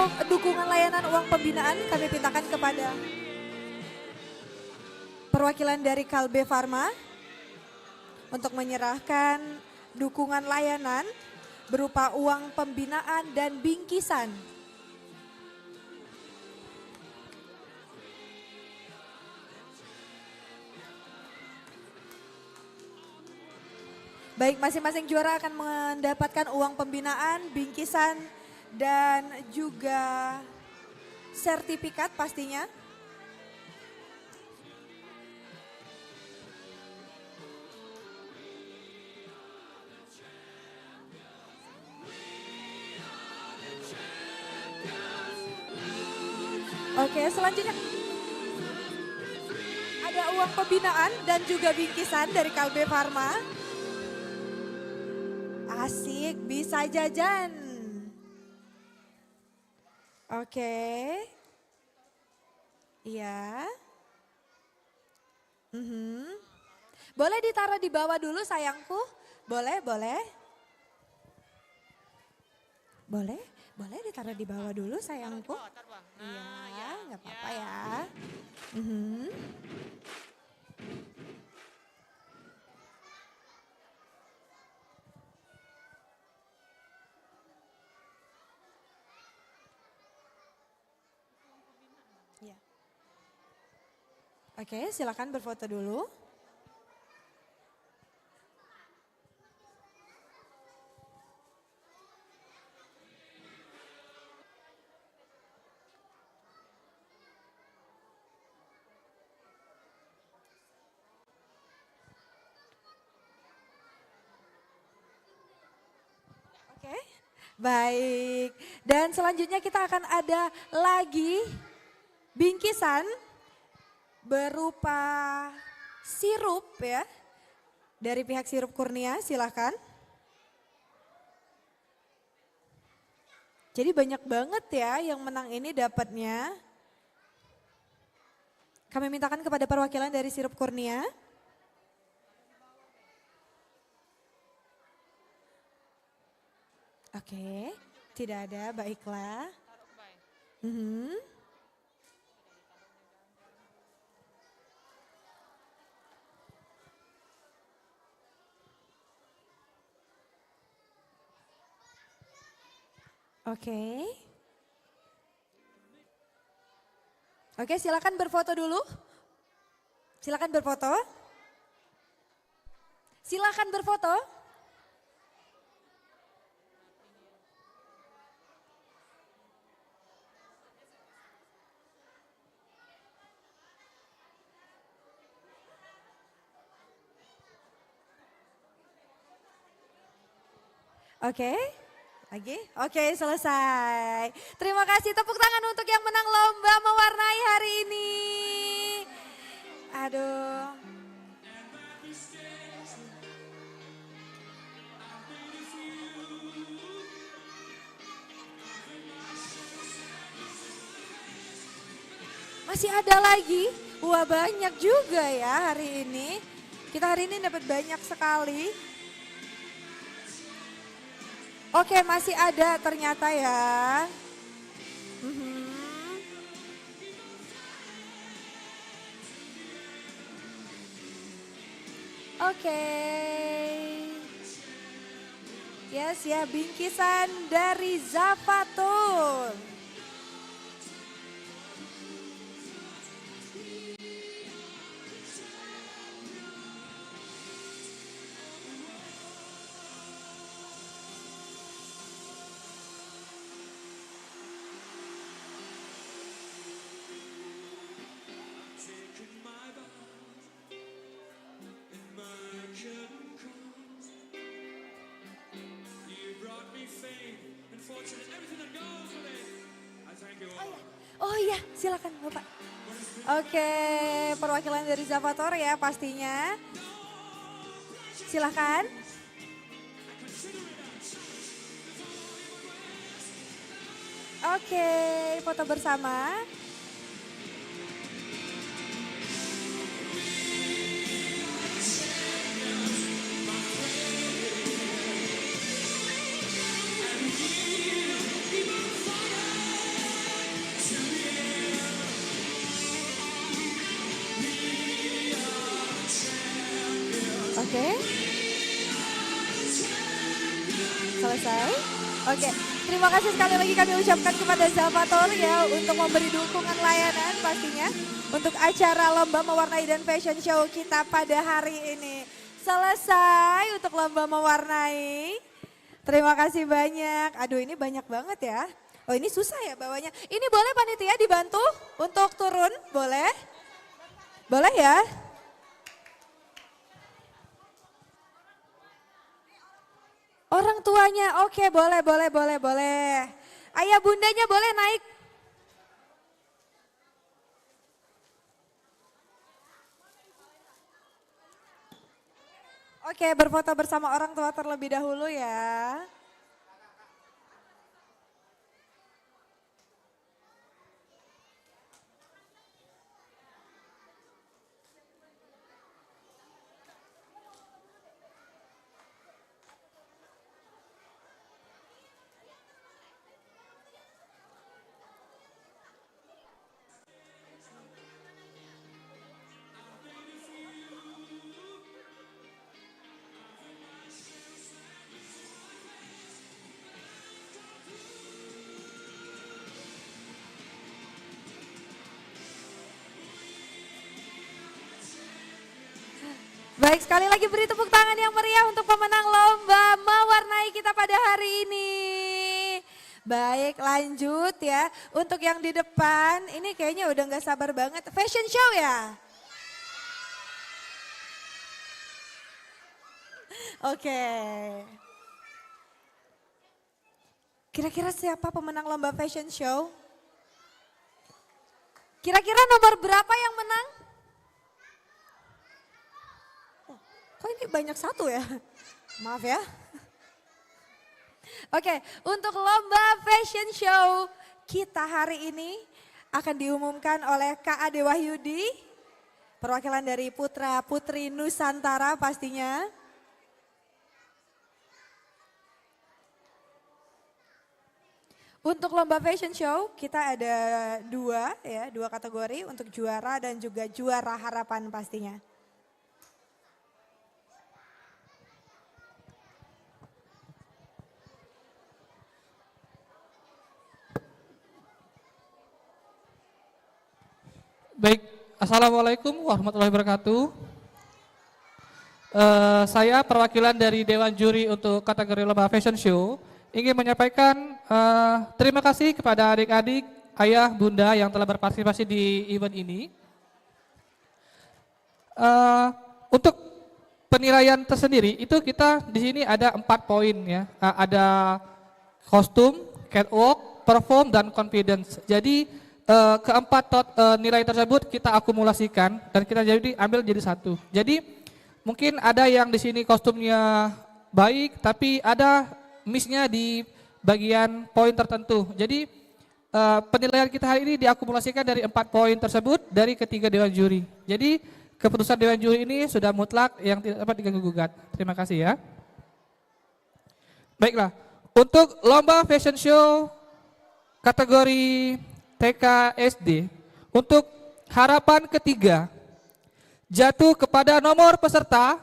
untuk dukungan layanan uang pembinaan kami pintakan kepada perwakilan dari Kalbe Farma untuk menyerahkan dukungan layanan berupa uang pembinaan dan bingkisan. Baik, masing-masing juara akan mendapatkan uang pembinaan, bingkisan, dan juga sertifikat pastinya. Oke, selanjutnya ada uang pembinaan dan juga bingkisan dari Kalbe Farma. Asik, bisa jajan. Oke. Iya. Boleh ditaruh di bawah dulu sayangku? Boleh, boleh. Boleh, boleh ditaruh di bawah dulu sayangku? Iya, nggak apa-apa ya. Ya. Oke, silakan berfoto dulu. Oke, baik. Dan selanjutnya kita akan ada lagi bingkisan berupa sirup ya. Dari pihak Sirup Kurnia, silahkan. Jadi banyak banget ya yang menang ini dapatnya. Kami mintakan kepada perwakilan dari Sirup Kurnia. Oke, tidak ada, baiklah. Oke. Oke, silakan berfoto dulu. Silakan berfoto. Silakan berfoto. Oke, lagi? Oke, selesai. Terima kasih, tepuk tangan untuk yang menang lomba mewarnai hari ini. Aduh. Masih ada lagi? Wah, banyak juga ya hari ini. Kita hari ini dapat banyak sekali. Oke, masih ada ternyata ya. Oke. Yes ya, bingkisan dari Zavaton. Oh iya, silakan Bapak. Oke, perwakilan dari Zavator ya pastinya. Silakan. Oke, foto bersama. Oke. Selesai. Oke. Terima kasih sekali lagi kami ucapkan kepada Zalvator ya untuk memberi dukungan layanan pastinya untuk acara Lomba Mewarnai dan Fashion Show kita pada hari ini. Selesai untuk Lomba Mewarnai. Terima kasih banyak. Aduh ini banyak banget ya. Oh ini susah ya bawanya. Ini boleh panitia dibantu untuk turun? Boleh? Boleh ya? Orang tuanya, oke boleh. Ayah bundanya boleh naik. Oke, berfoto bersama orang tua terlebih dahulu ya. Baik, sekali lagi beri tepuk tangan yang meriah untuk pemenang lomba mewarnai kita pada hari ini. Baik, lanjut ya. Untuk yang di depan, ini kayaknya udah gak sabar banget. Fashion show ya? Oke. Kira-kira siapa pemenang lomba fashion show? Kira-kira nomor berapa yang menang? Kok ini banyak satu ya? Maaf ya. Oke, untuk lomba fashion show kita hari ini akan diumumkan oleh Kak Ade Wahyudi, perwakilan dari Putra Putri Nusantara pastinya. Untuk lomba fashion show kita ada dua kategori untuk juara dan juga juara harapan pastinya. Baik, Assalamualaikum warahmatullahi wabarakatuh. Saya perwakilan dari Dewan Juri untuk kategori lomba fashion show ingin menyampaikan terima kasih kepada adik-adik, ayah, bunda yang telah berpartisipasi di event ini. Untuk penilaian tersendiri itu kita di sini ada 4 poin ya, ada kostum, catwalk, perform, dan confidence. Jadi keempat nilai tersebut kita akumulasikan dan kita ambil jadi satu. Jadi mungkin ada yang di sini kostumnya baik, tapi ada miss-nya di bagian poin tertentu. Jadi penilaian kita hari ini diakumulasikan dari 4 poin tersebut dari ketiga dewan juri. Jadi keputusan dewan juri ini sudah mutlak yang tidak dapat diganggu gugat. Terima kasih ya. Baiklah, untuk lomba fashion show kategori TK SD untuk harapan ketiga jatuh kepada nomor peserta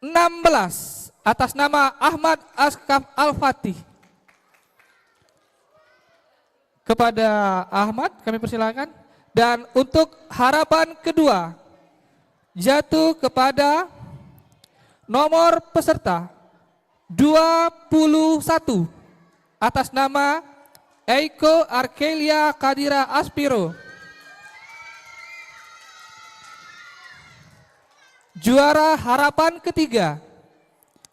16 atas nama Ahmad Askaf Al-Fatih. Kepada Ahmad kami persilakan. Dan untuk harapan kedua jatuh kepada nomor peserta 21 atas nama Eiko Arkelia Kadira Aspiro. Juara harapan ketiga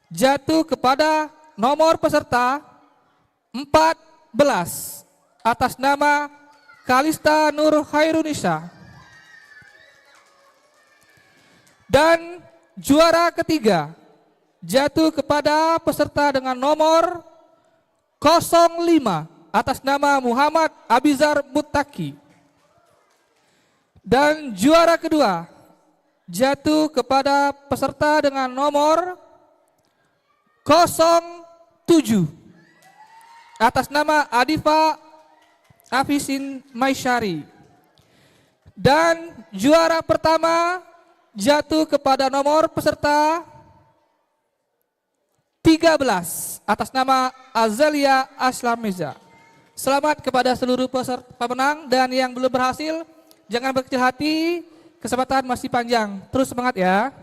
jatuh kepada nomor peserta 14 atas nama Kalista Nur Hairunisa. Dan juara ketiga jatuh kepada peserta dengan nomor 05 atas nama Muhammad Abizar Muttaki. Dan juara kedua jatuh kepada peserta dengan nomor 07 atas nama Adifa Afisin Maisyari. Dan juara pertama jatuh kepada nomor peserta 13 atas nama Azalia Aslamiza. Selamat kepada seluruh peserta pemenang dan yang belum berhasil jangan berkecil hati, kesempatan masih panjang. Terus semangat ya.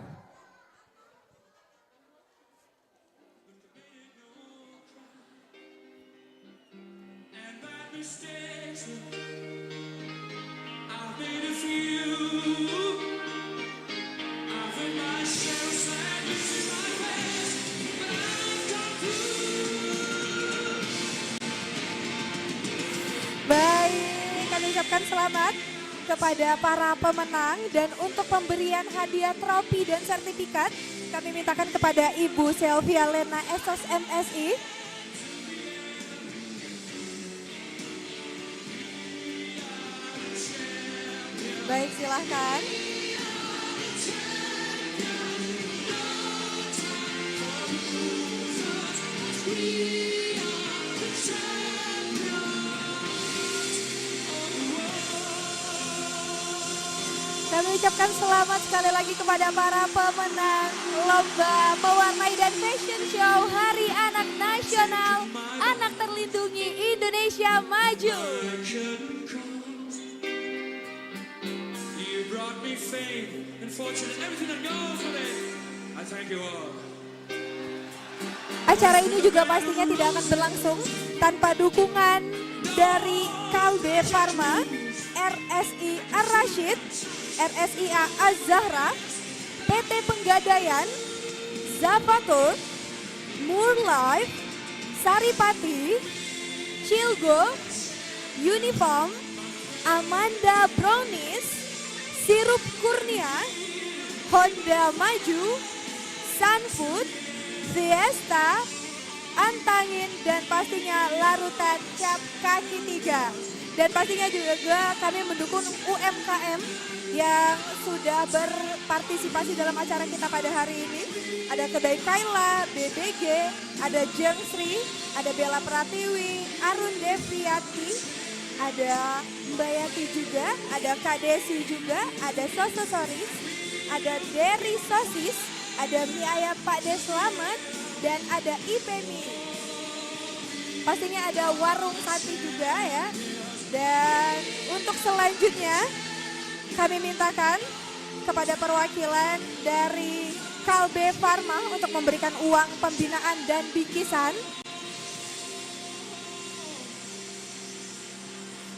Baik, kami ucapkan selamat kepada para pemenang dan untuk pemberian hadiah trofi dan sertifikat kami mintakan kepada Ibu Selvia Lena Esos MSI. Baik, silahkan. Kami ucapkan selamat sekali lagi kepada para pemenang Lomba Mewarnai dan Fashion Show Hari Anak Nasional Anak Terlindungi Indonesia Maju. Acara ini juga pastinya tidak akan berlangsung tanpa dukungan dari Kalbe Pharma, RSI Ar-Rashid, RSIA Az-Zahra, PT Penggadaian, Zapatur, Murlife, Saripati, Cilgo, Uniform, Amanda Brownies, Sirup Kurnia, Honda Maju, Sunfood, Fiesta, Antangin, dan pastinya larutan cap kaki 3. Dan pastinya juga kami mendukung UMKM yang sudah berpartisipasi dalam acara kita pada hari ini. Ada Kedai Kaila, BBG, ada Jeng Sri, ada Bella Pratiwi, Arun Deviati, ada Mbak Yati juga, ada Kak Desi juga, ada Soso Soris, ada Derry Sosis, ada Mie Ayam Pak De Slamet, dan ada IPMI. Pastinya ada Warung Sati juga ya. Dan untuk selanjutnya kami mintakan kepada perwakilan dari Kalbe Pharma untuk memberikan uang pembinaan dan bingkisan.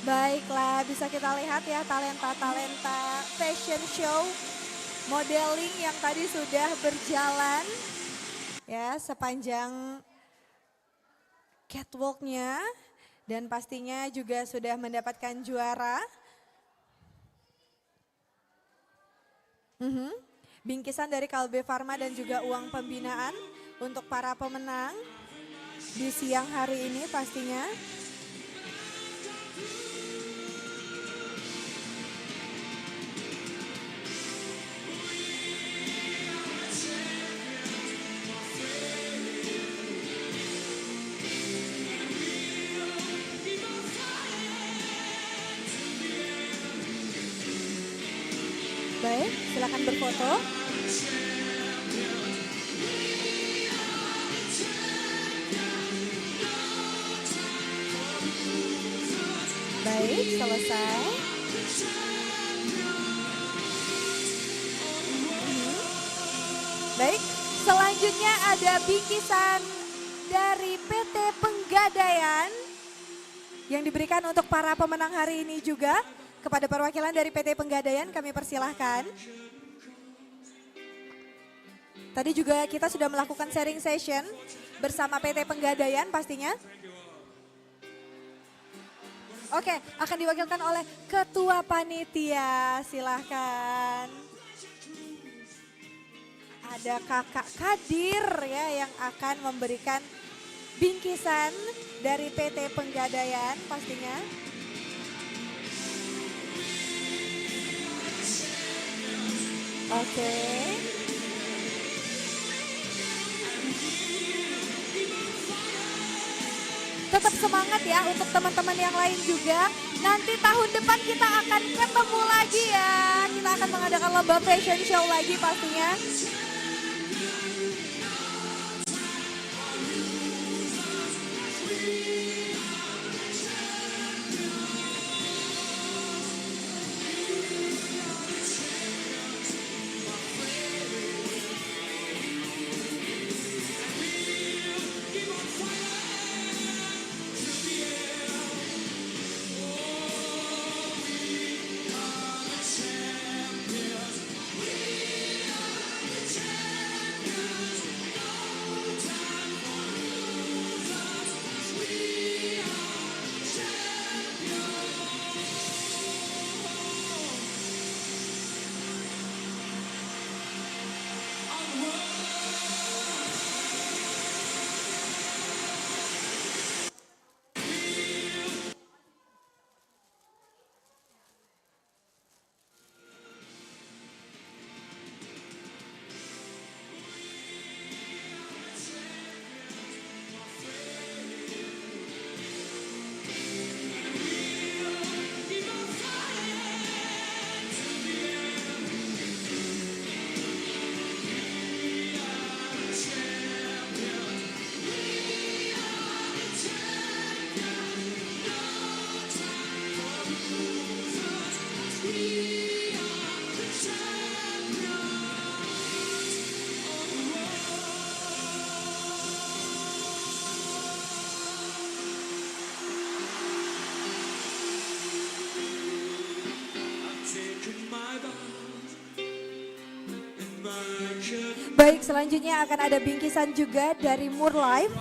Baiklah, bisa kita lihat ya talenta-talenta fashion show modeling yang tadi sudah berjalan ya sepanjang catwalknya dan pastinya juga sudah mendapatkan juara. Bingkisan dari Kalbe Pharma dan juga uang pembinaan untuk para pemenang di siang hari ini pastinya. Baik, silakan berfoto. Baik, selesai. Baik, selanjutnya ada bingkisan dari PT Penggadaian yang diberikan untuk para pemenang hari ini juga. Kepada perwakilan dari PT Penggadaian kami persilahkan. Tadi juga kita sudah melakukan sharing session bersama PT Penggadaian pastinya. Oke, akan diwakilkan oleh Ketua Panitia, silahkan. Ada Kakak Kadir ya yang akan memberikan bingkisan dari PT Penggadaian pastinya. Oke. Tetap semangat ya untuk teman-teman yang lain juga. Nanti tahun depan kita akan ketemu lagi ya. Kita akan mengadakan lomba fashion show lagi pastinya. Baik, selanjutnya akan ada bingkisan juga dari More Life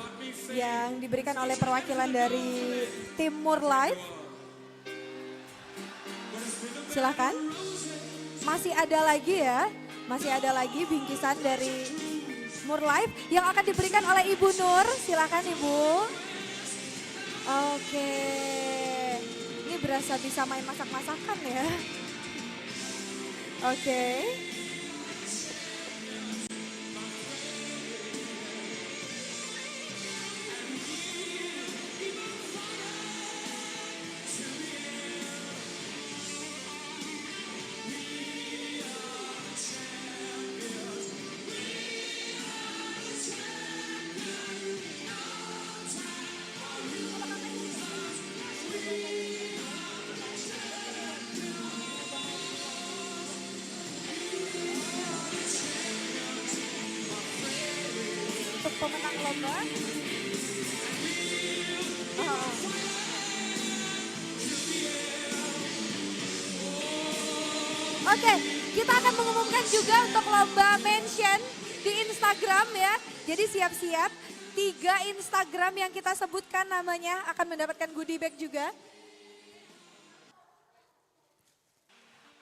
yang diberikan oleh perwakilan dari tim More Life. Silahkan. Masih ada lagi ya, masih ada lagi bingkisan dari More Life yang akan diberikan oleh Ibu Nur. Silahkan Ibu. Oke, ini berasa bisa main masak-masakan ya. Oke. Untuk pemenang lomba. Oh. Oke, kita akan mengumumkan juga untuk lomba mention di Instagram ya. Jadi siap-siap, 3 Instagram yang kita sebutkan namanya akan mendapatkan goodie bag juga.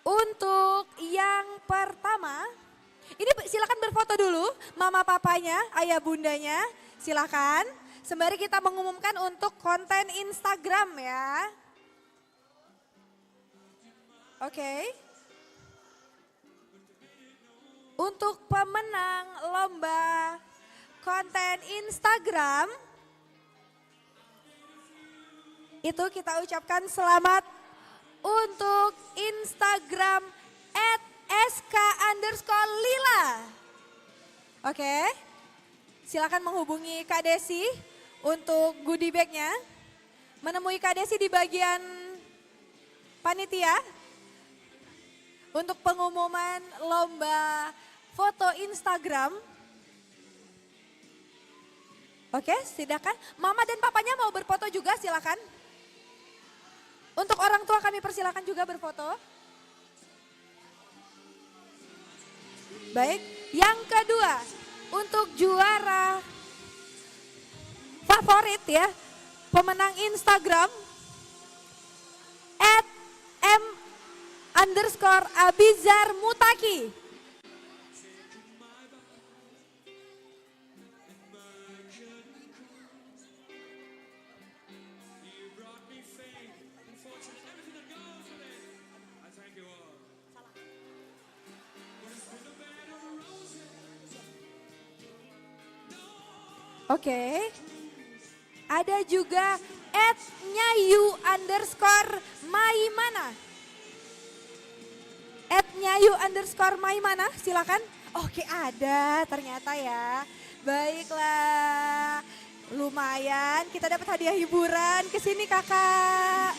Untuk yang pertama, ini silakan berfoto dulu, mama papanya, ayah bundanya, silakan. Sembari kita mengumumkan untuk konten Instagram ya. Oke. Untuk pemenang lomba konten Instagram, itu kita ucapkan selamat untuk Instagram @sk_lila. Oke, silakan menghubungi Kak Desi untuk goodie bag-nya. Menemui Kak Desi di bagian panitia untuk pengumuman lomba foto Instagram. Oke, silakan. Mama dan papanya mau berfoto juga, silakan. Untuk orang tua kami persilakan juga berfoto. Baik, yang kedua untuk juara favorit ya, pemenang Instagram @m_abizar_mutaki. Oke, ada juga @nyayu_maimana. @nyayu_maimana, silakan. Oke, ada ternyata ya. Baiklah, lumayan kita dapat hadiah hiburan. Kesini kakak.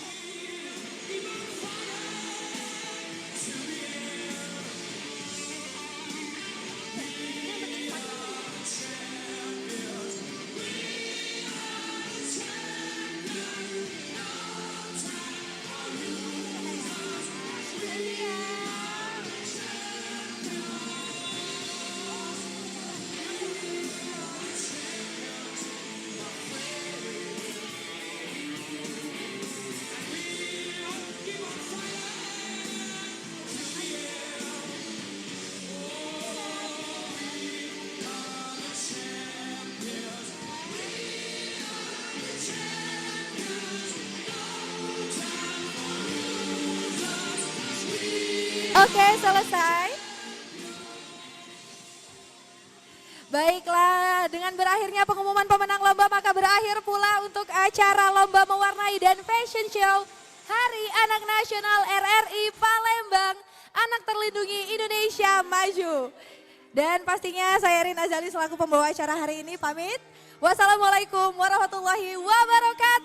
Oke, selesai. Baiklah, dengan berakhirnya pengumuman pemenang lomba maka berakhir pula untuk acara Lomba Mewarnai dan Fashion Show Hari Anak Nasional RRI Palembang, Anak Terlindungi Indonesia Maju. Dan pastinya saya Rin Azali selaku pembawa acara hari ini pamit. Wassalamualaikum warahmatullahi wabarakatuh.